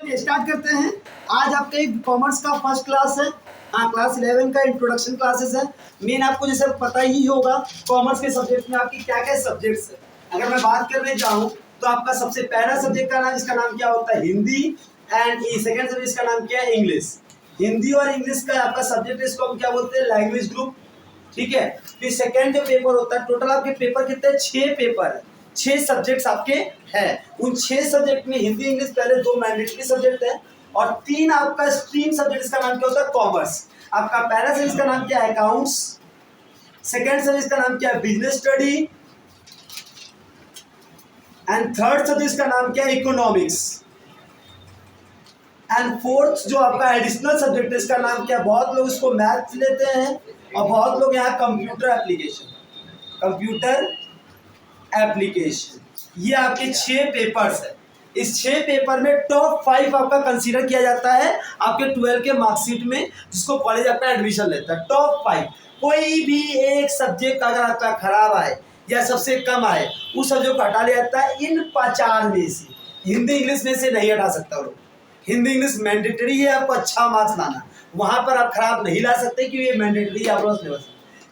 Start करते हैं। आज आपका एक कॉमर्स का फर्स्ट क्लास है। हाँ, क्लास 11 का इंट्रोडक्शन क्लासेस है। मेन आपको जैसे पता ही होगा कॉमर्स के सब्जेक्ट में आपकी क्या क्या सब्जेक्ट्स है। अगर मैं बात करने जाऊँ तो आपका सबसे पहला सब्जेक्ट का नाम, इसका नाम क्या होता है? हिंदी। एंड सेकेंड सब्जेक्ट इसका नाम क्या है? इंग्लिश। हिंदी और इंग्लिश का आपका सब्जेक्ट, इसको हम क्या बोलते हैं? Language group. ठीक है। फिर सेकेंड जो पेपर होता है, टोटल आपके पेपर कितने? 6 पेपर है, 6 सब्जेक्ट्स आपके हैं। उन 6 सब्जेक्ट में हिंदी इंग्लिश पहले 2 मैंडेटरी सब्जेक्ट है और 3 आपका स्ट्रीम सब्जेक्ट। इसका नाम क्या होता है? कॉमर्स। आपका पहला सब्जेक्ट का नाम क्या है? अकाउंट्स। सेकेंड सब्जेक्ट का नाम क्या है? Business study. And third subject का नाम क्या है? इकोनॉमिक्स। एंड फोर्थ जो आपका एडिशनल सब्जेक्ट है, इसका नाम क्या है? बहुत लोग इसको मैथ लेते हैं और बहुत लोग यहाँ कंप्यूटर एप्लीकेशन। Computer application. ये आपके 6 पेपर्स है। इस 6 पेपर में टॉप 5 आपका कंसीडर किया जाता है आपके 12 के मार्कशीट में, जिसको कॉलेज आपका एडमिशन लेता है। टॉप 5, कोई भी एक सब्जेक्ट अगर आपका खराब आए या सबसे कम आए, उस सब्जेक्ट को हटा लिया जाता है इन 4 में से। हिंदी इंग्लिश में से नहीं हटा सकता लोग। हिंदी इंग्लिश मैंडेटरी है, आपको अच्छा मार्क्स लाना, वहां पर आप खराब नहीं ला सकते क्योंकि ये मैंडेटरी है आपका सिलेबस।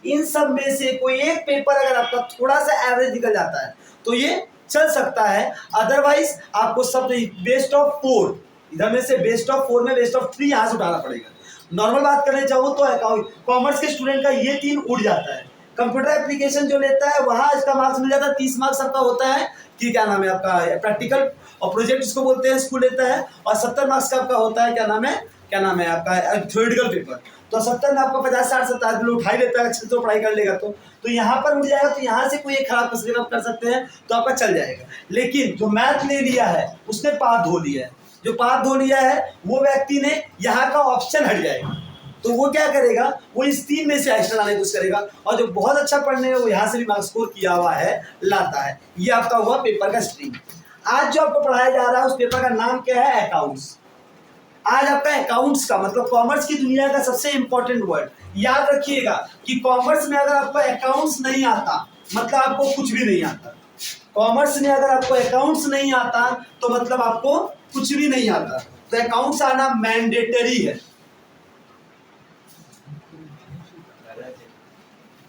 इन सब में से कोई एक पेपर अगर आपका थोड़ा सा एवरेज निकल जाता है तो ये चल सकता है, अदरवाइज आपको सब बेस्ट ऑफ 4, इधर में से बेस्ट ऑफ 4 में बेस्ट ऑफ 3 यहाँ से उठाना पड़ेगा। नॉर्मल बात करने चाहूँ तो कॉमर्स के स्टूडेंट का ये 3 उड़ जाता है। कंप्यूटर एप्लीकेशन जो लेता है वहाँ इसका मार्क्स मिल जाता है, 30 मार्क्स आपका होता है कि क्या नाम है आपका प्रैक्टिकल और प्रोजेक्ट इसको बोलते हैं, स्कूल लेता है। और 70 मार्क्स का आपका होता है क्या नाम है आपका थ्योरेटिकल पेपर। तो 70 में आपको 50 60 70 लोग उठा ही लेता है, अच्छे से पढ़ाई कर लेगा तो यहाँ पर उड़ जाएगा। तो यहाँ से कोई एक खराब तस्वीर आप कर सकते हैं तो आपका चल जाएगा। लेकिन जो मैथ ले लिया है उसने पाथ धो लिया है, जो पाथ धो लिया है वो व्यक्ति ने यहाँ का ऑप्शन हट जाएगा। तो वो क्या करेगा? वो इस 3 में से एक्स्ट्रा लाने की कोशिश करेगा और जो बहुत अच्छा पढ़ने है वो यहाँ से भी मार्क्स स्कोर किया हुआ है लाता है। ये आपका हुआ पेपर का स्ट्रीम। आज जो आपको पढ़ाया जा रहा है उस पेपर का नाम क्या है? अकाउंट्स। आज आपका अकाउंट्स का मतलब कॉमर्स की दुनिया का सबसे इंपॉर्टेंट वर्ड। याद रखिएगा कि कॉमर्स में अगर आपको अकाउंट्स नहीं आता मतलब आपको कुछ भी नहीं आता। कॉमर्स में अगर आपको अकाउंट्स नहीं आता तो मतलब आपको कुछ भी नहीं आता। तो अकाउंट्स आना मैंडेटरी है।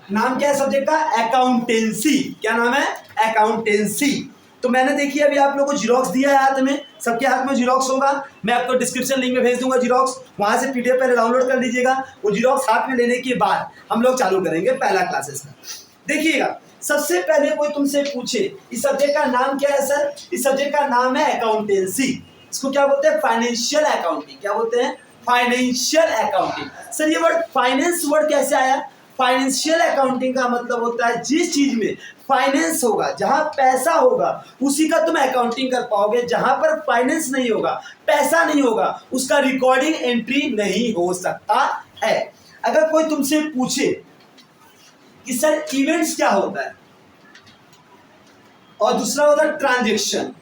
नाम क्या है सब्जेक्ट का? अकाउंटेंसी। क्या नाम है? अकाउंटेंसी। तो मैंने देखिए अभी आप लोगों को जीरोक्स दिया है हाथ में, सबके हाथ में जीरोक्स होगा। मैं आपको डिस्क्रिप्शन लिंक में भेज दूंगा जीरोक्स, वहां से पीडीएफ पहले डाउनलोड कर लीजिएगा। वो जीरोक्स हाथ में लेने के बाद हम लोग चालू करेंगे पहला क्लासेस का। देखिएगा, सबसे पहले कोई तुमसे पूछे इस सब्जेक्ट का नाम क्या है सर? इस सब्जेक्ट का नाम है अकाउंटेंसी। इसको क्या बोलते हैं? Financial accounting. क्या बोलते हैं? Financial accounting. सर ये वर्ड फाइनेंस वर्ड कैसे आया? फाइनेंशियल अकाउंटिंग का मतलब होता है जिस चीज में फाइनेंस होगा, जहां पैसा होगा, उसी का तुम अकाउंटिंग कर पाओगे। जहां पर फाइनेंस नहीं होगा, पैसा नहीं होगा, उसका रिकॉर्डिंग एंट्री नहीं हो सकता है। अगर कोई तुमसे पूछे कि सर इवेंट्स क्या होता है और दूसरा होता है ट्रांजैक्शन,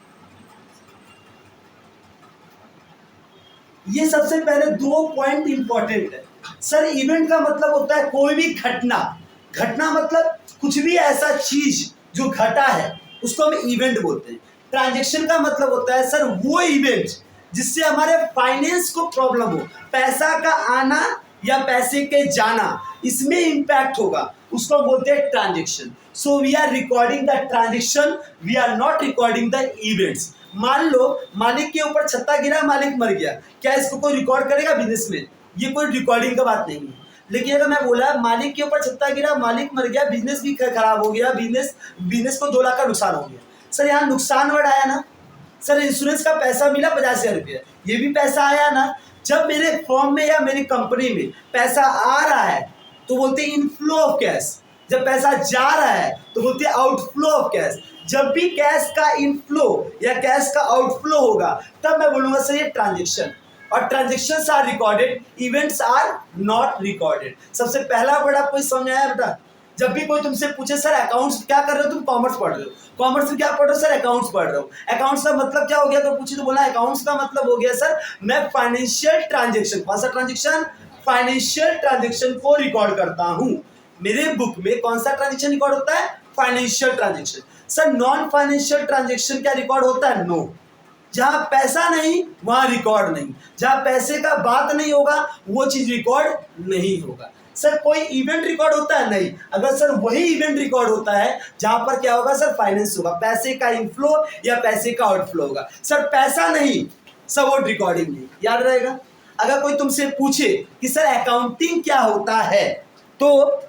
ये सबसे पहले 2 पॉइंट इंपॉर्टेंट है। सर इवेंट का मतलब होता है कोई भी घटना। घटना मतलब कुछ भी ऐसा चीज जो घटा है उसको हम इवेंट बोलते हैं। ट्रांजैक्शन का मतलब होता है सर वो इवेंट जिससे हमारे फाइनेंस को प्रॉब्लम हो, पैसा का आना या पैसे के जाना इसमें इंपैक्ट होगा, उसको बोलते हैं transaction. So we are recording the transaction, we are not recording the events. मान लो मालिक के ऊपर छत्ता गिरा, मालिक मर गया, क्या इसको कोई रिकॉर्ड करेगा बिजनेस में? ये कोई रिकॉर्डिंग का बात नहीं है। लेकिन अगर मैं बोला मालिक के ऊपर छत्ता गिरा, मालिक मर गया, बिजनेस भी खराब हो गया, बिजनेस को 2 लाख का नुकसान हो गया, सर यहाँ नुकसान वर्ड आया ना। सर इंश्योरेंस का पैसा मिला 50,000 रुपया, ये भी पैसा आया ना। जब मेरे फॉर्म में या मेरी कंपनी में पैसा आ रहा है तो बोलते हैं इनफ्लो ऑफ कैश, जब पैसा जा रहा है तो बोलते हैं आउटफ्लो ऑफ कैश। जब भी कैश का इनफ्लो या कैश का आउटफ्लो होगा तब मैं बोलूंगा सर ये ट्रांजैक्शन। और transactions are recorded, events are not recorded. सबसे पहला वर्ड आपको समझ आया बेटा? जब भी कोई तुमसे पूछे सर अकाउंट्स क्या कर रहे हो, तुम कॉमर्स पढ़ रहे हो, कॉमर्स में क्या पढ़ रहे हो? सर अकाउंट्स पढ़ रहे हो। अकाउंट्स का मतलब क्या हो गया? तो पूछे तो बोला अकाउंट्स का मतलब हो गया सर मैं फाइनेंशियल ट्रांजैक्शन, कौन सा ट्रांजैक्शन? फाइनेंशियल ट्रांजैक्शन को रिकॉर्ड करता हूं। मेरे बुक में कौन सा ट्रांजैक्शन रिकॉर्ड होता है? Financial transaction. Sir non financial transaction क्या रिकॉर्ड होता है? नो। जहां पैसा नहीं वहां रिकॉर्ड नहीं, जहां पैसे का बात नहीं होगा वो चीज रिकॉर्ड नहीं होगा। सर कोई इवेंट रिकॉर्ड होता है? नहीं। अगर सर वही इवेंट रिकॉर्ड होता है जहां पर क्या होगा सर, फाइनेंस होगा, पैसे का इनफ्लो या पैसे का आउटफ्लो होगा। सर पैसा नहीं, सब वो रिकॉर्डिंग नहीं, याद रहेगा। अगर कोई तुमसे पूछे कि सर अकाउंटिंग क्या होता है, तो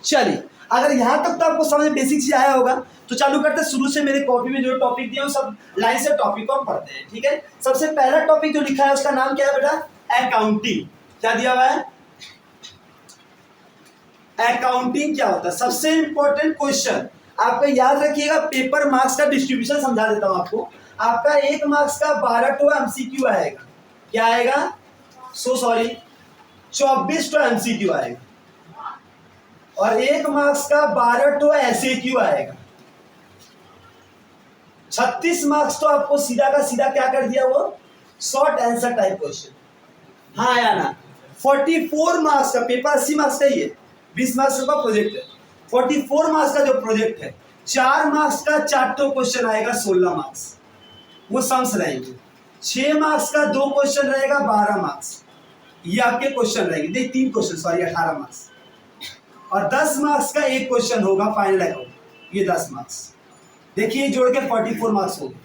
चलिए अगर यहां तक तो आपको समझ बेसिक चीज आया होगा, तो चालू करते हैं शुरू से। मेरे कॉपी में जो टॉपिक दिया सब लाइन से टॉपिक को हम पढ़ते हैं, ठीक है। सबसे पहला टॉपिक जो लिखा है उसका नाम क्या है बेटा? अकाउंटिंग। क्या दिया हुआ है? अकाउंटिंग क्या होता है? सबसे इंपॉर्टेंट क्वेश्चन आपको याद रखिएगा। पेपर मार्क्स का डिस्ट्रीब्यूशन समझा देता हूं आपको। आपका 1 मार्क्स का 12 एमसीक्यू आएगा। क्या आएगा? 24 एमसीक्यू आएगा, और 1 मार्क्स का 12 एसएक्यू आएगा। 36 मार्क्स तो आपको सीधा का सीधा क्या कर दिया, वो शॉर्ट आंसर टाइप क्वेश्चन। हाँ या ना? 44 मार्क्स का पेपर 80 मार्क्स का ही है, 20 मार्क्स का प्रोजेक्ट है। 44 मार्क्स का जो प्रोजेक्ट है, 4 मार्क्स का 4 क्वेश्चन आएगा, 16 मार्क्स वो सम्स रहेंगे। 6 मार्क्स का 2 क्वेश्चन रहेगा, 12 मार्क्स ये आपके क्वेश्चन रहेंगे। देखिए 3 क्वेश्चन, सॉरी 18 मार्क्स। और 10 मार्क्स का 1 क्वेश्चन होगा फाइनल अकाउंट, ये 10 मार्क्स। देखिए जोड़ के 44 मार्क्स हो गए।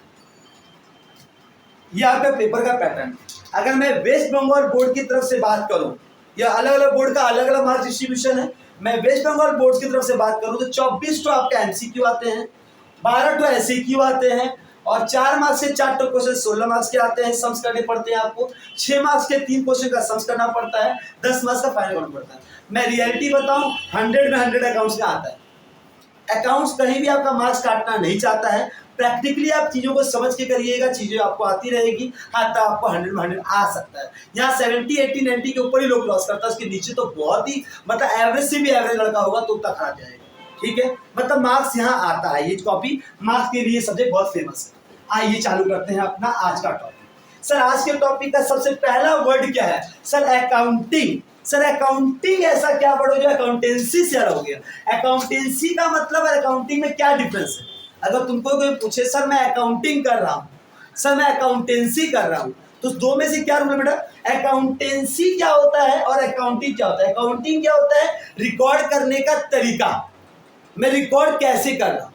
ये आपका पेपर का पैटर्न। अगर मैं वेस्ट बंगाल बोर्ड की तरफ से बात करूं, या अलग अलग बोर्ड का अलग अलग मार्क्स डिस्ट्रीब्यूशन है, मैं वेस्ट बंगाल बोर्ड की तरफ से बात करूं तो 24 तो आपका एमसीक्यू आते हैं, 12 एसएक्यू आते हैं, और 4 मार्क्स से 4 क्वेश्चन 16 मार्क्स के आते हैं, सम्स करने पड़ते हैं आपको। 6 मार्क्स के 3 क्वेश्चन का सम्स करना पड़ता है, 10 मार्क्स का फाइनल करना पड़ता है। मैं रियलिटी बताऊं, 100 में 100 अकाउंट्स का आता है। अकाउंट्स कहीं भी आपका मार्क्स काटना नहीं चाहता है। प्रैक्टिकली आप चीजों को समझ के करिएगा, चीजें आपको आती रहेगी। हाँ, तो आपको 100 में 100 आ सकता है। यहाँ 70, 80, 90 के ऊपर ही लोग क्रॉस करता है, उसके नीचे तो बहुत ही मतलब एवरेज से भी एवरेज लड़का होगा तो तक आ जाएगा, ठीक है। मतलब मार्क्स यहाँ आता है। ये कॉपी मार्क्स के लिए सब्जेक्ट बहुत फेमस है। आइए चालू करते हैं अपना आज का टॉपिक। सर आज के टॉपिक का सबसे पहला वर्ड क्या है? Sir accounting. सर अकाउंटिंग ऐसा क्या वर्ड हो जो अकाउंटेंसी से अलग हो गया? अकाउंटेंसी का मतलब है अकाउंटिंग में क्या डिफरेंस है? अगर तुमको कोई पूछे सर मैं अकाउंटिंग कर रहा हूं, सर मैं अकाउंटेंसी कर रहा हूं, तो दो में से क्या रूल है बेटा? अकाउंटेंसी क्या होता है और अकाउंटिंग क्या होता है? अकाउंटिंग क्या होता है? रिकॉर्ड करने का तरीका। मैं रिकॉर्ड कैसे कर रहा हूं?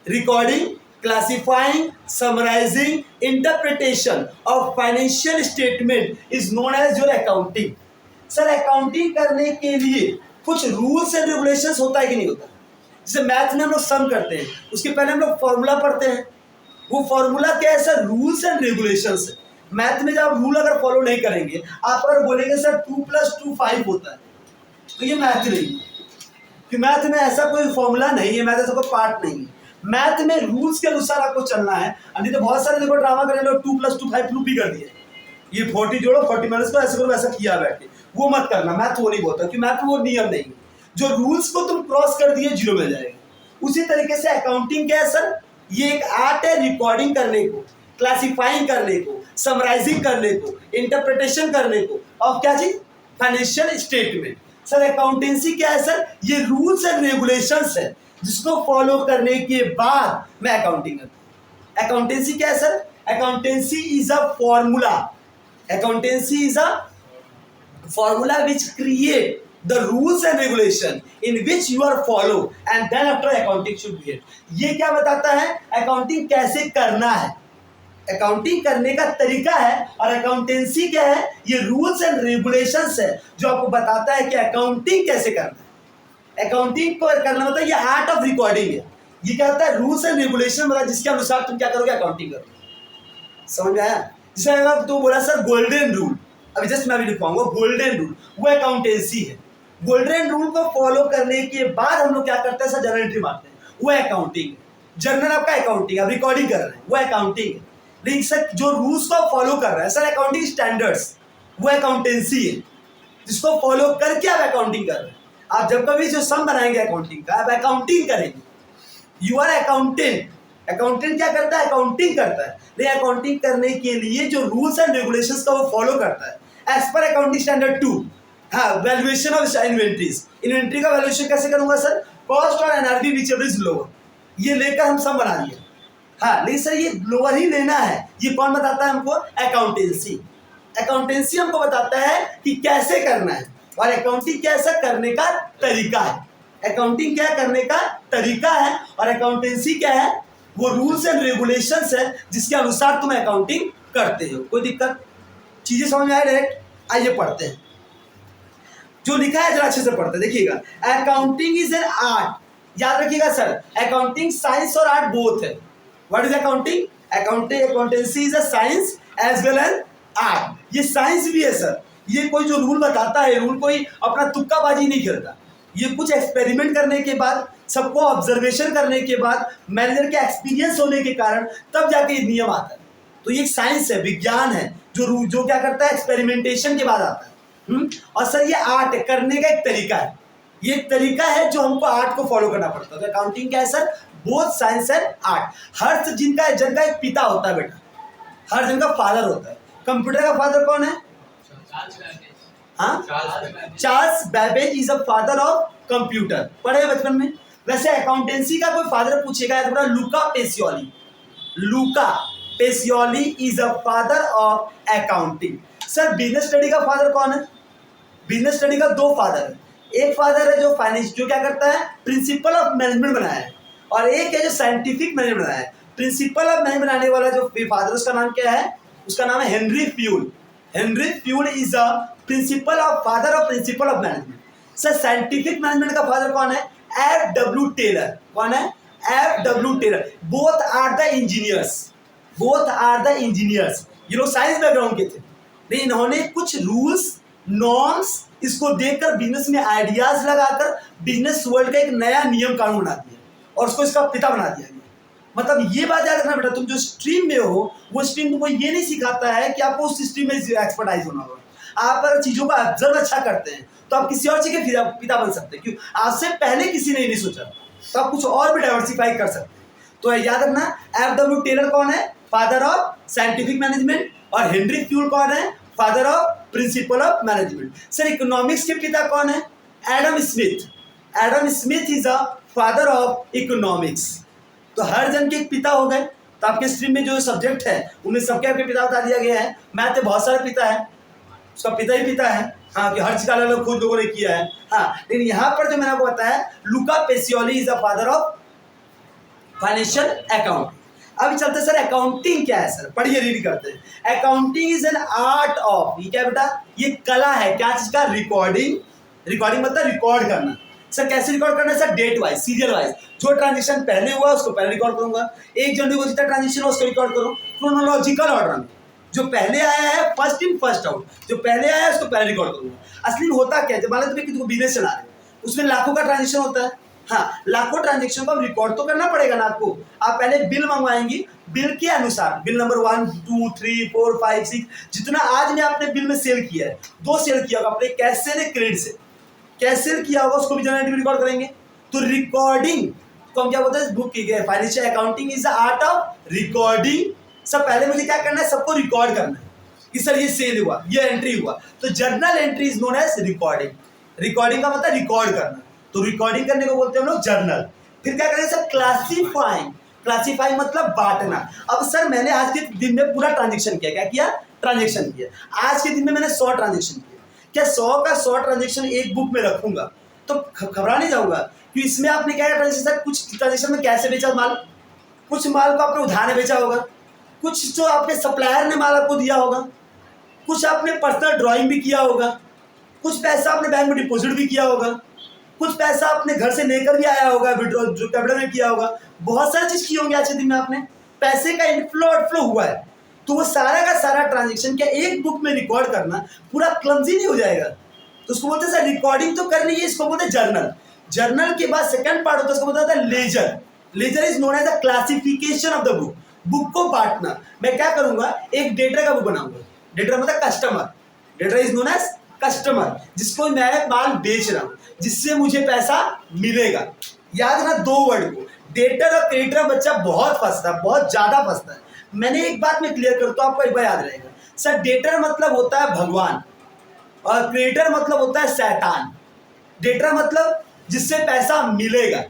Recording, classifying, summarising, interpretation of financial statement is known as your accounting. Sir accounting करने के लिए कुछ रूल्स एंड रेगुलेशंस होता है कि नहीं होता? जैसे मैथ में हम लोग सम करते हैं, उसके पहले हम लोग फॉर्मूला पढ़ते हैं। वो फॉर्मूला क्या है सर? रूल्स एंड रेगुलेशंस है। मैथ में जब आप रूल अगर फॉलो नहीं करेंगे, आप अगर बोलेंगे सर 2 + 2 5 होता है, तो ये मैथ नहीं है, कि मैथ में ऐसा कोई फॉर्मूला नहीं है, मैथ ऐसा कोई पार्ट नहीं है। मैथ में रूल्स के अनुसार आपको चलना है। अभी तो बहुत सारे देखो ड्रामा करें लोग, 2 + 2 5 प्रूफ भी कर दिए, ये 40 जोड़ो 40 माइनस को ऐसे करो, ऐसा किया बैठ के, वो मत करना। मैथ वो नहीं बोलता, कि मैथ वो नियम नहीं है। जो रूल्स को तुम क्रॉस कर दिए 0 मिल जाएगा। उसी तरीके से अकाउंटिंग क्या है सर? ये एक आर्ट है रिकॉर्डिंग करने को, क्लासिफाइंग करने को, समराइजिंग करने को, इंटरप्रिटेशन करने को, और क्या चीज? Financial statement. सर अकाउंटेंसी क्या है सर? ये रूल्स एंड रेगुलेशंस है जिसको फॉलो करने के बाद मैं अकाउंटिंग करता हूं। अकाउंटेंसी क्या है sir? Accountancy is a formula. Accountancy is a formula which create the rules and regulation in which you are follow and then after accounting should be it। ये क्या बताता है? अकाउंटिंग कैसे करना है, अकाउंटिंग करने का तरीका है। और अकाउंटेंसी क्या है? ये रूल्स एंड रेगुलेशंस है जो आपको बताता है कि अकाउंटिंग कैसे करना है। अकाउंटिंग को करना मतलब ये आर्ट ऑफ रिकॉर्डिंग है। ये क्या होता है? रूल्स एंड रेगुलेशन मतलब जिसके अनुसार तुम क्या करोगे? अकाउंटिंग करोगे। समझ में आया? जैसे अगर तो बोला सर गोल्डन रूल, अभी जस्ट मैं भी लिखवाऊंगा गोल्डन रूल, वो अकाउंटेंसी है। गोल्डन रूल को फॉलो करने के बाद हम लोग क्या करते हैं सर? जर्नल एंट्री मारते हैं, वो अकाउंटिंग है। जर्नल आपका अकाउंटिंग, आप रिकॉर्डिंग कर रहे हैं, वो अकाउंटिंग है। लेकिन सर जो रूल्स को फॉलो कर रहा है सर अकाउंटिंग स्टैंडर्ड्स, वो अकाउंटेंसी है। जिसको फॉलो करके आप अकाउंटिंग कर रहे हैं। आप जब कभी जो सम बनाएंगे अकाउंटिंग का, आप अकाउंटिंग करेंगे, यू आर अकाउंटेंट। अकाउंटेंट क्या करता है? अकाउंटिंग करता है। लेकिन अकाउंटिंग करने के लिए जो रूल्स एंड रेगुलेशंस का वो फॉलो करता है एज पर अकाउंटिंग स्टैंडर्ड 2। हाँ, वैल्यूएशन ऑफ इन्वेंट्रीज। इन्वेंट्री का वैल्यूएशन कैसे करूंगा सर? कॉस्ट और एनआरबी विचएवर इज लोअर, ये लेकर हम सम बना दिए। हाँ, लेकिन सर ये लोअर ही लेना है, ये कौन बताता है हमको? अकाउंटेंसी। अकाउंटेंसी हमको बताता है कि कैसे करना है, और अकाउंटिंग कैसा करने का तरीका है। अकाउंटिंग क्या करने का तरीका है, और अकाउंटेंसी क्या है? वो रूल्स एंड रेगुलेशंस है जिसके अनुसार तुम अकाउंटिंग करते हो। कोई दिक्कत? चीजें समझ में आए डायरेक्ट? आइए पढ़ते हैं, जो लिखा है जरा अच्छे से पढ़ते हैं, देखिएगा। अकाउंटिंग इज एन आर्ट, याद रखिएगा सर, अकाउंटिंग साइंस और आर्ट बोथ है। What is accounting? Accountancy is a science as well as art. ये साइंस भी है सर, ये कोई जो रूल बताता है, रूल कोई अपना तुक्काबाजी नहीं करता, ये कुछ एक्सपेरिमेंट करने के बाद, सबको ऑब्जर्वेशन करने के बाद, मैनेजर के एक्सपीरियंस होने के कारण तब जाके ये नियम आता है। तो ये साइंस है, विज्ञान है, जो क्या करता है, एक्सपेरिमेंटेशन के बाद आता है। और सर ये आर्ट है, करने का एक तरीका है, ये एक तरीका है जो हमको आर्ट को फॉलो करना पड़ता है। तो अकाउंटिंग क्या है sir? Both science and art. हर जन का एक पिता होता है बेटा, हर जन का फादर होता है। कंप्यूटर का फादर कौन है? हाँ, Charles Babbage is a father of computer, पढ़े बचपन में। वैसे अकाउंटेंसी का कोई फादर पूछेगा तो Luca Pacioli, Luca Pacioli is a father of accounting. Sir business study का फादर कौन है? बिजनेस स्टडी का दो फादर है, एक फादर है जो फाइनेंस, जो क्या करता है, प्रिंसिपल ऑफ मैनेजमेंट बनाया है, और एक है जो साइंटिफिक मैनेजमेंट बनाया है। प्रिंसिपल ऑफ मैनेजमेंट बनाने वाला जो फादर, उसका नाम क्या है? उसका नाम है Henri Fayol. Henri Fayol is a principle of father of principle of management. Sir scientific management का फादर कौन है? F.W. टेलर। कौन है? F.W. Taylor. Both are the engineers, both are the engineers. ये लोग साइंस बैकग्राउंड के थे, लेकिन इन्होंने कुछ रूल्स, नॉर्म्स, इसको देखकर बिजनेस में आइडियाज लगाकर बिजनेस वर्ल्ड का एक नया नियम कानून बना दिया और उसको इसका पिता बना दिया। मतलब ये बात याद रखना बेटा, तुम जो स्ट्रीम में हो वो स्ट्रीम तुमको ये नहीं सिखाता है कि आपको उस स्ट्रीम में एक्सपर्टाइज होना होगा। आप अगर चीजों का ऑब्जर्व अच्छा करते हैं तो आप किसी और चीज के पिता बन सकते हैं, क्यों? आपसे पहले किसी ने नहीं सोचा, तो आप कुछ और भी डाइवर्सिफाई कर सकते हैं। तो याद रखना, F.W. टेलर कौन है? Father of scientific management. और हेनरी फ्यूल कौन है? Father of principle of management. Sir economics के पिता कौन है? Adam Smith. Adam Smith is a father of economics. तो हर जन के एक पिता हो गए। तो आपके स्ट्रीम में जो सब्जेक्ट है उनमें सबके आपके पिता बता दिया गया है। मैथ में बहुत सारे पिता है, उसका पिता ही पिता है, हाँ, कि हर चीज का अलग खुद लोगों ने किया है। हाँ, लेकिन यहाँ पर जो मैंने आपको बताया, Luca Pacioli is a father of financial account. अभी चलते सर अकाउंटिंग क्या है सर, पढ़िए, रीड करते हैं। Accounting is an art of, ये क्या बेटा? ये कला है, क्या चीज का? रिकॉर्डिंग। रिकॉर्डिंग मतलब रिकॉर्ड करना। सर कैसे रिकॉर्ड करना है sir? Date wise, serial wise. जो ट्रांजेक्शन पहले हुआ उसको पहले रिकॉर्ड करूंगा, 1 जनवरी को जितना ट्रांजेक्शन हो उसको रिकॉर्ड करो, क्रोनोलॉजिकल ऑर्डर में। जो पहले आया है फर्स्ट इन फर्स्ट आउट, जो पहले आया है उसको पहले रिकॉर्ड करूंगा। असली में होता क्या है, मान लो तुम्हें बिजनेस चला रहे हो, उसमें लाखों का ट्रांजेक्शन होता है। हाँ, लाखों ट्रांजेक्शन को रिकॉर्ड तो करना पड़ेगा ना आपको। आप पहले बिल मंगवाएंगी, बिल के अनुसार, बिल नंबर 1 2 3 4 5 6, जितना आज में आपने बिल में सेल किया है, 2 सेल किया होगा अपने कैश से या क्रेडिट से, कैश सेल किया होगा उसको भी जनरली रिकॉर्ड करेंगे। तो रिकॉर्डिंग को हम क्या बोलते हैं? बुक की गई financial accounting is the art of recording. सब पहले मुझे क्या करना है? सबको रिकॉर्ड करना है कि सर ये सेल हुआ, ये एंट्री हुआ। तो journal entry is known as recording. Recording का मतलब रिकॉर्ड करना, तो रिकॉर्डिंग करने को बोलते हैं हम लोग जर्नल। फिर क्या करेंगे सर? क्लासीफाइंग। क्लासीफाइंग मतलब बांटना। अब सर मैंने आज के दिन में पूरा ट्रांजेक्शन किया, क्या किया? ट्रांजेक्शन किया। आज के दिन में मैंने 100 ट्रांजेक्शन किया। क्या 100 का 100 ट्रांजेक्शन एक बुक में रखूंगा तो घबरा नहीं जाऊंगा कि इसमें आपने क्या ट्रांजेक्शन, कुछ ट्रांजेक्शन में कैसे बेचा माल, कुछ माल को आपने उधार बेचा होगा, कुछ जो आपके सप्लायर ने माल आपको दिया होगा, कुछ आपने पर्सनल ड्राइंग भी किया होगा, कुछ पैसा आपने बैंक में डिपॉजिट भी किया होगा, कुछ पैसा आपने घर से लेकर भी आया होगा, विड्रॉ जो कैपिटल में किया होगा, बहुत सारी चीज की होंगी आज के दिन में। आपने पैसे का इनफ्लो आउटफ्लो हुआ है, तो वो सारा का सारा ट्रांजेक्शन क्या एक बुक में रिकॉर्ड करना पूरा क्लमजी नहीं हो जाएगा? तो उसको बोलते हैं सर रिकॉर्डिंग तो कर ली है, इसको बोलते हैं जर्नल। जर्नल के बाद सेकंड पार्ट होता है, उसको बोलता है ledger. Ledger is known as the classification of the book. Book को बांटना। मैं क्या करूंगा? एक डेटर का बुक बनाऊंगा। डेटर मतलब customer. Debtor is known as customer, जिसको मैं माल बेच रहा हूं, जिससे मुझे पैसा मिलेगा। याद रखना 2 वर्ड को, डेटर और क्रेडिटर। बच्चा बहुत फंसता है, बहुत ज्यादा फंसता है। मैंने एक बात में क्लियर करता हूं, आपको एक बार याद रहेगा। सर डेटर मतलब होता है भगवान और क्रेडिटर मतलब होता है शैतान। डेटर मतलब जिससे पैसा मिलेगा,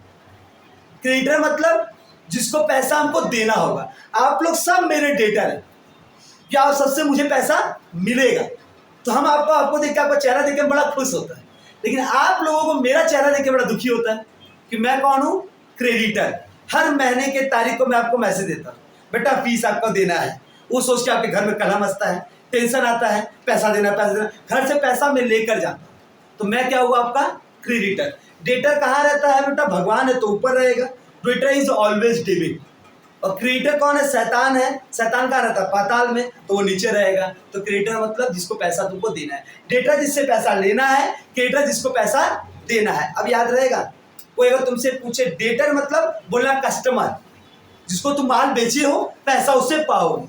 क्रेडिटर मतलब जिसको पैसा हमको देना होगा। आप लोग सब मेरे डेटर हैं, क्या आप सबसे मुझे पैसा मिलेगा, तो हम आपको देख के, आपका चेहरा देख के बड़ा खुश होता है। लेकिन आप लोगों को मेरा चेहरा देख के बड़ा दुखी होता है कि मैं कौन हूँ, क्रेडिटर। हर महीने के तारीख को मैं आपको मैसेज देता हूँ, बेटा फीस आपको देना है। वो सोच के आपके घर में कलह मचता है, टेंशन आता है, पैसा देना, घर से पैसा मैं लेकर जाता हूँ। तो मैं क्या हुआ, आपका क्रेडिटर। डेटर कहाँ रहता है बेटा, भगवान है तो ऊपर रहेगा, डेटर इज ऑलवेज डिविंग। और क्रिएटर कौन है, शैतान है, शैतान कहाँ रहता है, पाताल में, तो वो नीचे रहेगा। तो क्रिएटर मतलब जिसको पैसा तुमको देना है, डेटर जिससे पैसा लेना है, क्रिएटर जिसको पैसा देना है। अब याद रहेगा, कोई अगर तुमसे पूछे, डेटर मतलब बोलना कस्टमर, जिसको तुम माल बेचे हो, पैसा उससे पाओगे।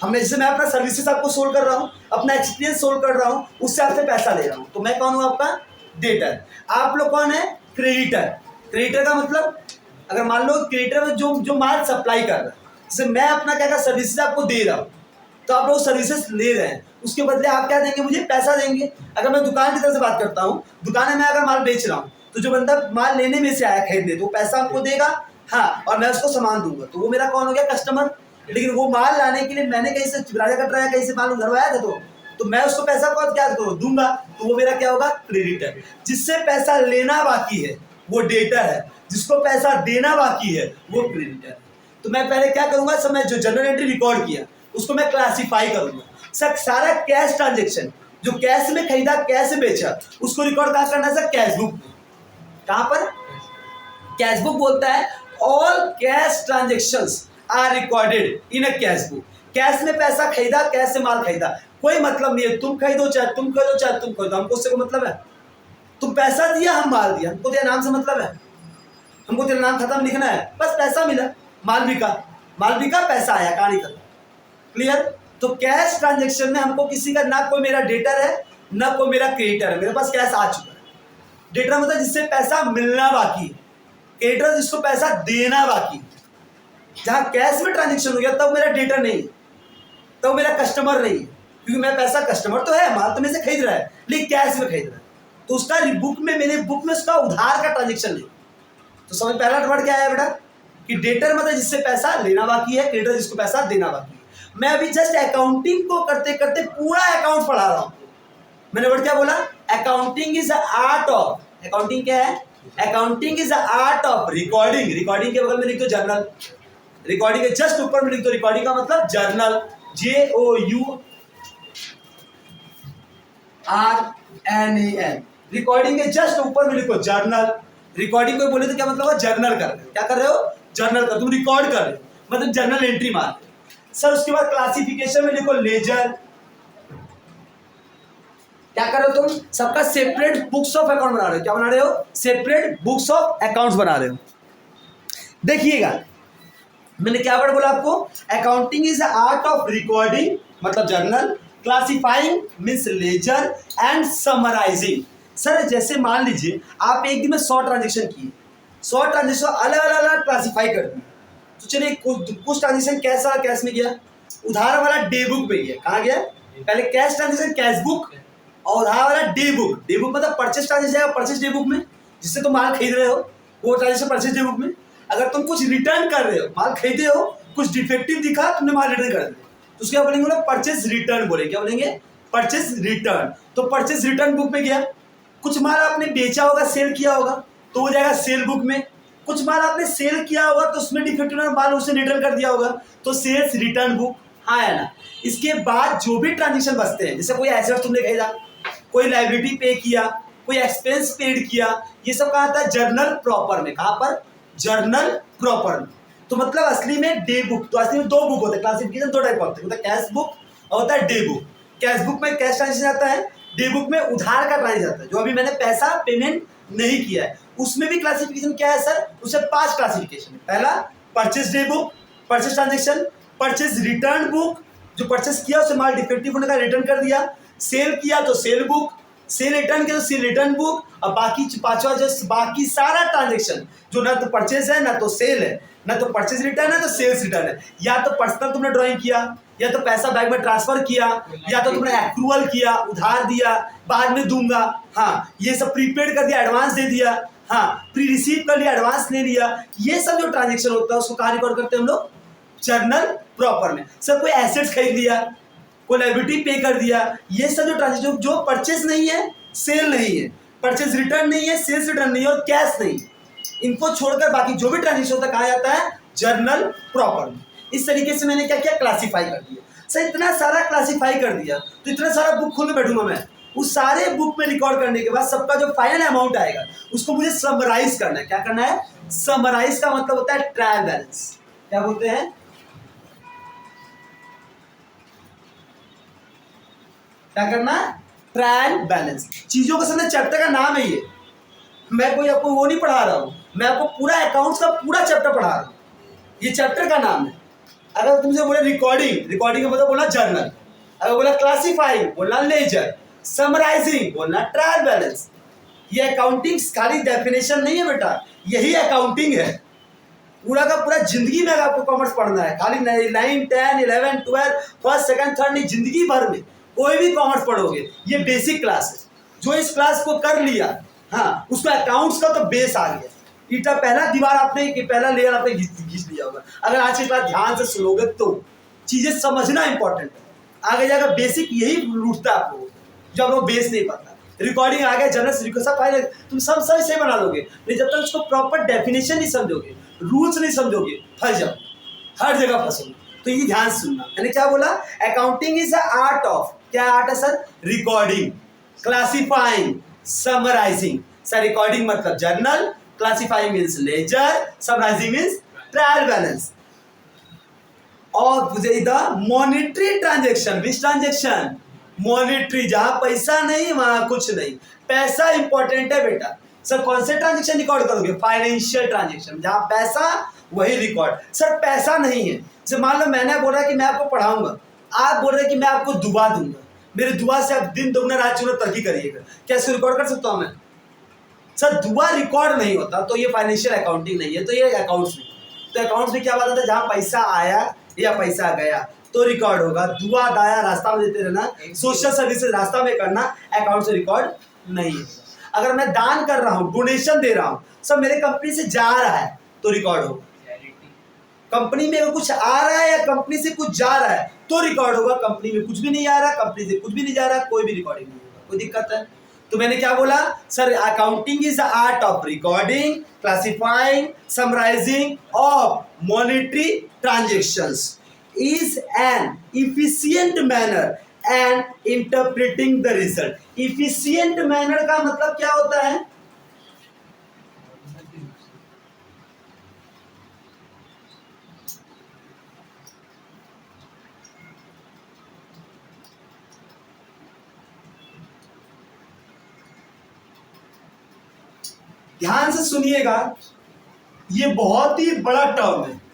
हमने जैसे मैं अपना सर्विसेज आपको सोल्व कर रहा हूँ, अपना एक्सपीरियंस सोल्व कर रहा हूँ, उससे आपसे पैसा ले रहा हूँ, तो मैं कौन हूँ, आपका डेटर। आप लोग कौन है, क्रेडिटर। क्रेडिटर का मतलब, अगर मान लो क्रिएटर में जो माल सप्लाई कर रहा है, जैसे मैं अपना क्या सर्विसेज आपको दे रहा हूँ, तो आप लोग सर्विसेज ले रहे हैं, उसके बदले आप क्या देंगे, मुझे पैसा देंगे। अगर मैं दुकान की तरफ से बात करता हूँ, दुकान में अगर माल बेच रहा हूँ, तो जो बंदा माल लेने में से आया खरीदने, तो पैसा आपको देगा, हाँ, और मैं उसको सामान दूंगा, तो वो मेरा कौन हो गया, कस्टमर। लेकिन वो माल लाने के लिए मैंने कहीं से राजा कटरा कहीं से माल उधरवाया था, तो मैं उसको पैसा कौन क्या करूँ, दूंगा, तो वो मेरा क्या होगा, क्रेडिटर। जिससे पैसा लेना बाकी है वो डेटर है, जिसको पैसा देना बाकी है वो क्रेडिटर है। तो मैं पहले क्या करूंगा, सब मैं जो जनरल एंट्री रिकॉर्ड किया उसको मैं क्लासिफाई करूंगा। सर सारा कैश ट्रांजेक्शन, जो कैश में खरीदा, कैश में बेचा, उसको रिकॉर्ड कहाँ करना है सर, कैश बुक में। कहाँ पर, कैश बुक बोलता है all cash transactions are recorded in a cash book. Cash में पैसा खरीदा, कैश से माल खरीदा, कोई मतलब नहीं है, तुम खरीदो चाहे तुम खरीदो चाहे तुम खरीदो, हमको उससे कोई मतलब है। तुम पैसा दिया, हम माल दिया, हमको तेरा नाम से मतलब है, हमको तेरा नाम खत्म लिखना है, बस पैसा मिला, माल बिका, पैसा आया, कहानी खत्म। क्लियर। तो कैश ट्रांजेक्शन में हमको किसी का, ना कोई मेरा डेटर है ना कोई मेरा क्रेडिटर है, मेरे पास कैश आ चुका है। डेटर मतलब जिससे पैसा मिलना बाकी है, क्रेडिटर जिसको पैसा देना बाकी है। जहाँ कैश में ट्रांजेक्शन हो गया तब मेरा डेटर नहीं है, तब मेरा कस्टमर नहीं है, क्योंकि मेरा पैसा, कस्टमर तो है, माल तो मेरे से खरीद रहा है, लेकिन कैश में खरीद रहा है, तो उसका बुक में, मेरे बुक में उसका उधार का ट्रांजेक्शन नहीं। तो समझ, पहला वर्ड क्या है बेटा, कि डेटर मतलब जिससे पैसा लेना बाकी है, क्रेडिटर जिसको पैसा देना बाकी है। मैं अभी जस्ट अकाउंटिंग को करते करते पूरा अकाउंट पढ़ा रहा हूँ। मैंने वर्ड क्या बोला, accounting is art of, accounting क्या है, accounting is art of recording. Recording के बगल में लिख दो जर्नल, रिकॉर्डिंग के जस्ट ऊपर में लिख दो, रिकॉर्डिंग का मतलब जर्नल, JOURNAL। रिकॉर्डिंग के जस्ट ऊपर में लिखो जर्नल। रिकॉर्डिंग को बोले तो क्या मतलब है, जर्नल कर रहे हो, क्या कर रहे हो, जर्नल कर, तुम रिकॉर्ड कर रहे हो, मतलब जर्नल एंट्री मार रहे हो। सर उसके बाद क्लासिफिकेशन में लिखो लेजर। क्या कर रहे हो तुम, सबका सेपरेट बुक्स ऑफ अकाउंट बना रहे हो, क्या बना रहे हो, सेपरेट बुक्स ऑफ अकाउंट्स बना रहे हो। देखिएगा मैंने क्या वर्ड बोला आपको, accounting is art of recording मतलब journal, classifying means ledger, and summarising. Sir जैसे मान लीजिए आप एक दिन में 100 ट्रांजेक्शन किए, 100 ट्रांजेक्शन अलग अलग क्लासिफाई कर दिए, तो चलिए कुछ ट्रांजेक्शन कैसा कैश में गया, उधार वाला डे बुक में गया। कहाँ गया, पहले कैश ट्रांजेक्शन कैश बुक, और उधार वाला डे बुक। डे बुक मतलब purchase transaction, purchase day book में, जिससे तुम माल खरीद रहे हो, वो ट्रांजेक्शन परचेस डे बुक में। अगर तुम कुछ रिटर्न कर रहे हो, माल खरीदे हो, कुछ डिफेक्टिव दिखा, तुमने माल रिटर्न कर दिया, तो उसके बोलेंगे ना परचेस रिटर्न, बोले क्या बोलेंगे, परचेस रिटर्न। तो परचेस रिटर्न बुक में गया। कुछ माल आपने बेचा होगा, सेल किया होगा, तो वो जाएगा सेल बुक में। कुछ माल आपने सेल किया होगा तो उसमें डिफेक्टिव माल उसे रिटर्न कर दिया होगा, तो सेल्स रिटर्न बुक, हाँ है ना। इसके बाद जो भी ट्रांजेक्शन बचते हैं, जैसे कोई एसेट तुमने खरीदा, कोई लायबिलिटी पे किया, कोई एक्सपेंस पेड किया, ये सब कहाँ था, जर्नल प्रॉपर में। कहाँ पर, जर्नल प्रॉपर में। तो मतलब असली में डे बुक, तो असली में 2 बुक होते हैं, क्लासिफिकेशन 2 टाइप होते हैं, मतलब कैश बुक और होता है डे बुक। कैश बुक में कैश ट्रांजेक्शन आता है, डे बुक में उधार का ट्रांजेक्शन आता है, जो अभी मैंने पैसा पेमेंट नहीं किया है। उसमें भी क्लासिफिकेशन क्या है सर, उससे 5 क्लासिफिकेशन है। पहला purchase day book, purchase transaction, purchase return book, जो परचेस किया उसे माल डिफेक्टिव होने का रिटर्न कर दिया, सेल किया तो सेल बुक, सेल रिटर्न किया तो सेल रिटर्न बुक, और बाकी 5वां जो बाकी सारा ट्रांजेक्शन जो ना तो परचेस है ना तो सेल है, ना तो परचेस रिटर्न है तो सेल्स रिटर्न है। या तो पर्सनल तुमने ड्राइंग किया, या तो पैसा बैंक में ट्रांसफर किया, या तो तुमने एक्रूअल किया, उधार दिया बाद में दूंगा, हाँ ये सब प्रीपेड कर दिया, एडवांस दे दिया, हाँ, प्री रिसीव कर लिया, एडवांस ले लिया, ये सब जो ट्रांजेक्शन होता है उसको कहाँ रिकॉर्ड करते हैं हम लोग? जर्नल प्रॉपर में। सर कोई एसेट्स खरीद लिया, कोई लायबिलिटी पे कर दिया, ये सब जो ट्रांजेक्शन जो परचेज नहीं है, सेल नहीं है, परचेज रिटर्न नहीं है, सेल्स रिटर्न नहीं है और कैश नहीं, इनको छोड़कर बाकी जो भी ट्रांजेक्शन होता है कहाँ जाता है? जर्नल प्रॉपर में। इस तरीके से मैंने क्या किया? क्लासीफाई कर दिया। सर इतना सारा क्लासीफाई कर दिया तो इतना सारा बुक खोल के बैठूंगा मैं, उस सारे बुक में रिकॉर्ड करने के बाद सबका जो फाइनल अमाउंट आएगा उसको मुझे समराइज करना है। क्या करना है? समराइज का मतलब होता है ट्रायल बैलेंस। क्या बोलते हैं? क्या करना? Trial balance. चीजों का समझ, चैप्टर का नाम है ये, मैं कोई आपको वो नहीं पढ़ा रहा हूं, मैं आपको पूरा अकाउंट्स का पूरा चैप्टर पढ़ा रहा हूं, ये चैप्टर का नाम है। अगर तुमसे बोले रिकॉर्डिंग, रिकॉर्डिंग का मतलब बोला जर्नल, अगर बोला क्लासीफाइंग बोलना लेजर, समराइजिंग बोलना ट्रायल बैलेंस। ये अकाउंटिंग खाली डेफिनेशन नहीं है बेटा, यही अकाउंटिंग है। पूरा का पूरा जिंदगी में आपको कॉमर्स पढ़ना है, खाली 9, 10, 11, 12 फर्स्ट सेकंड थर्ड नहीं, जिंदगी भर में कोई भी कॉमर्स पढ़ोगे। ये बेसिक क्लास है, जो इस क्लास को कर लिया, हाँ, उसका अकाउंट्स का तो बेस आ गया। इतना पहला दीवार आपने कि पहला लेयर आपने घिस लिया होगा। अगर आज की क्लास ध्यान से सुनोगे तो चीजें समझना इंपॉर्टेंट है, आगे जाकर बेसिक यही लूटता है आपको, जब आपको बेस नहीं पता। रिकॉर्डिंग आ गया, जनरल सब फाइल तुम सब सही बना लोगे, लेकिन जब तक उसको प्रॉपर डेफिनेशन नहीं समझोगे, रूल्स नहीं समझोगे, फंस जाओ, हर जगह फंसोगे। तो ये ध्यान सुनना। मैंने क्या बोला? Accounting is the art of, क्या आर्ट है sir? Recording, classifying, summarising. Sir recording मतलब journal, classifying means ledger, summarising means trial balance. और the monetary transaction, which transaction? Monetary, जहां पैसा नहीं वहां कुछ नहीं। पैसा इंपॉर्टेंट है बेटा। सर कौन से ट्रांजेक्शन रिकॉर्ड करोगे? फाइनेंशियल ट्रांजेक्शन, जहां पैसा वही रिकॉर्ड। सर पैसा नहीं है, जैसे मान लो मैंने बोला कि मैं आपको पढ़ाऊंगा, आप बोल रहे कि मैं आपको दुआ दूंगा, मेरी दुआ से आप दिन दोगुना रात चौगुना तरक्की करिएगा, क्या इसको रिकॉर्ड कर सकता हूं मैं? सर दुआ रिकॉर्ड नहीं होता तो ये फाइनेंशियल अकाउंटिंग नहीं है, तो ये अकाउंट्स नहीं। तो अकाउंट्स में क्या बात होता है? जहां पैसा आया या पैसा गया तो रिकॉर्ड होगा। दुआ दाया रास्ता में देते रहना, सोशल सर्विसेज रास्ता में करना, अकाउंट से रिकॉर्ड नहीं है। अगर मैं दान कर रहा हूँ, डोनेशन दे रहा हूँ, सब मेरे कंपनी से जा रहा है तो रिकॉर्ड होगा। कंपनी में अगर कुछ आ रहा है या कंपनी से कुछ जा रहा है तो रिकॉर्ड होगा। कंपनी में कुछ भी नहीं आ रहा, कंपनी से कुछ भी नहीं जा रहा, कोई भी रिकॉर्डिंग नहीं होगा। कोई दिक्कत है? तो मैंने क्या बोला? Sir accounting is the art of recording, classifying, summarising of monetary transactions, is an efficient manner and interpreting the result. Efficient manner का मतलब क्या होता है? ध्यान से सुनिएगा, ये बहुत ही बड़ा टर्म है।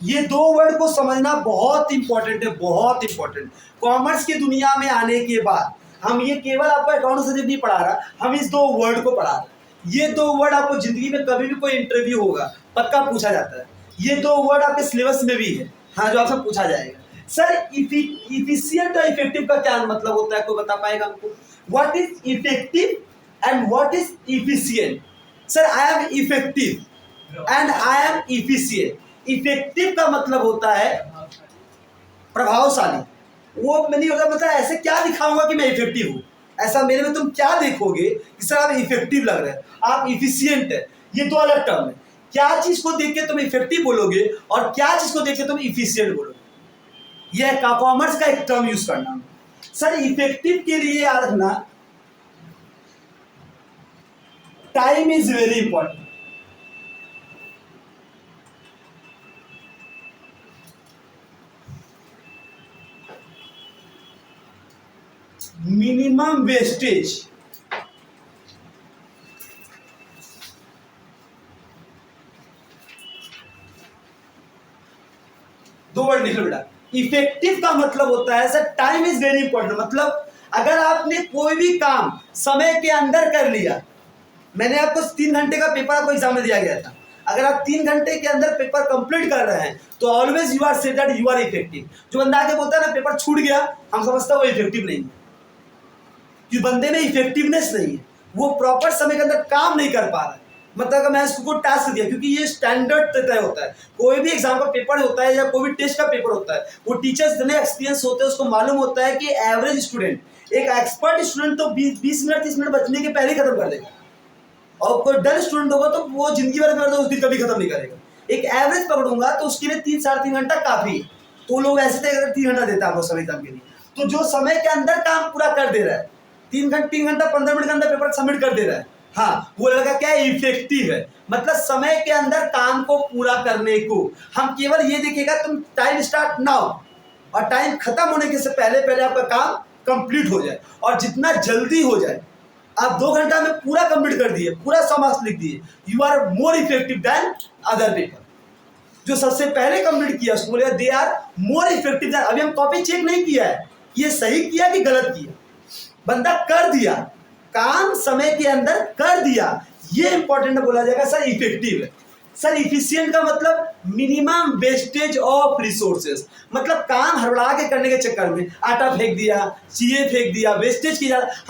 ये दो वर्ड को समझना बहुत इंपॉर्टेंट है, बहुत इंपॉर्टेंट। कॉमर्स की दुनिया में आने के बाद हम ये केवल आपको अकाउंट सब्जेक्ट नहीं पढ़ा रहा, हम इस दो वर्ड को पढ़ा रहे। ये दो वर्ड आपको जिंदगी में कभी भी कोई इंटरव्यू होगा पक्का पूछा जाता है। ये दो वर्ड आपके सिलेबस में भी है, हाँ, जो आपसे पूछा जाएगा। सर इफिशिएंट और इफेक्टिव का क्या मतलब होता है, कोई बता पाएगा हमको? What is effective and what is efficient? Sir I am effective and I am efficient. Effective का मतलब होता है प्रभावशाली। वो नहीं होता मतलब ऐसे क्या दिखाऊंगा कि मैं इफेक्टिव हूं, ऐसा मेरे में तुम क्या देखोगे कि सर आप इफेक्टिव लग रहे हैं, आप इफिशिएंट है। ये दो अलग टर्म है। क्या चीज को देख के तुम इफेक्टिव बोलोगे और क्या चीज को देख के तुम इफिशिएंट बोलोगे, यह कॉमर्स का एक टर्म यूज करना। सर इफेक्टिव के लिए याद रखना, time is very important. Minimum wastage, दो वर्ड लिख लो बेटा। इफेक्टिव का मतलब होता है sir time is very important, मतलब अगर आपने कोई भी काम समय के अंदर कर लिया, मैंने आपको 3 घंटे का पेपर आपको एग्जाम में दिया गया था, अगर आप 3 घंटे के अंदर पेपर कंप्लीट कर रहे हैं तो always you are say that you are effective. जो बंदा आके बोलता है ना पेपर छूट गया, हम समझता है वो इफेक्टिव नहीं है, कि बंदे में इफेक्टिवनेस नहीं है, वो प्रॉपर समय के अंदर काम नहीं कर पा रहा है। मतलब अगर मैं इसको टास्क दिया, क्योंकि ये स्टैंडर्ड तय होता है, कोई भी एग्जाम का पेपर होता है या कोई भी टेस्ट का पेपर होता है, वो टीचर्स इतने एक्सपीरियंस होते हैं, उसको मालूम होता है कि एवरेज स्टूडेंट, एक एक्सपर्ट स्टूडेंट तो 20 मिनट 30 मिनट बचने के पहले ही खत्म कर देगा, और कोई डल स्टूडेंट होगा तो वो जिंदगी भर कर दो उस दिन कभी खत्म नहीं करेगा। एक एवरेज पकड़ूंगा तो उसके लिए 3-3.5 घंटा काफी है। तो लोग ऐसे थे 3 घंटा देता है आपको समय एग्जाम के लिए, तो जो समय के अंदर काम पूरा कर दे रहा है, 3 घंटा 15 मिनट के अंदर पेपर सबमिट कर दे रहा है, हाँ वो लड़का क्या है, इफेक्टिव है। मतलब समय के अंदर काम को पूरा करने को हम केवल ये देखेगा, तुम टाइम स्टार्ट नाउ और टाइम खत्म होने के से पहले पहले आपका काम कंप्लीट हो जाए, और जितना जल्दी हो जाए, आप 2 घंटा में पूरा कंप्लीट कर दिए, पूरा 100 मार्क्स लिख दिए, you are more effective than other paper. जो सबसे पहले कंप्लीट किया उसको बोलेगा they are more effective than. अभी हम कॉपी चेक नहीं किया है ये सही किया कि गलत किया, बंदा कर दिया, काम समय के अंदर कर दिया, ये इंपॉर्टेंट बोला जाएगा सर इफेक्टिव है। सर इफिशियंट का मतलब मिनिमम वेस्टेज ऑफ रिसोर्सेज, मतलब काम हड़बड़ा के करने के चक्कर में आटा फेंक दिया, चीज़ें फेंक दिया, वेस्टेज किया, हम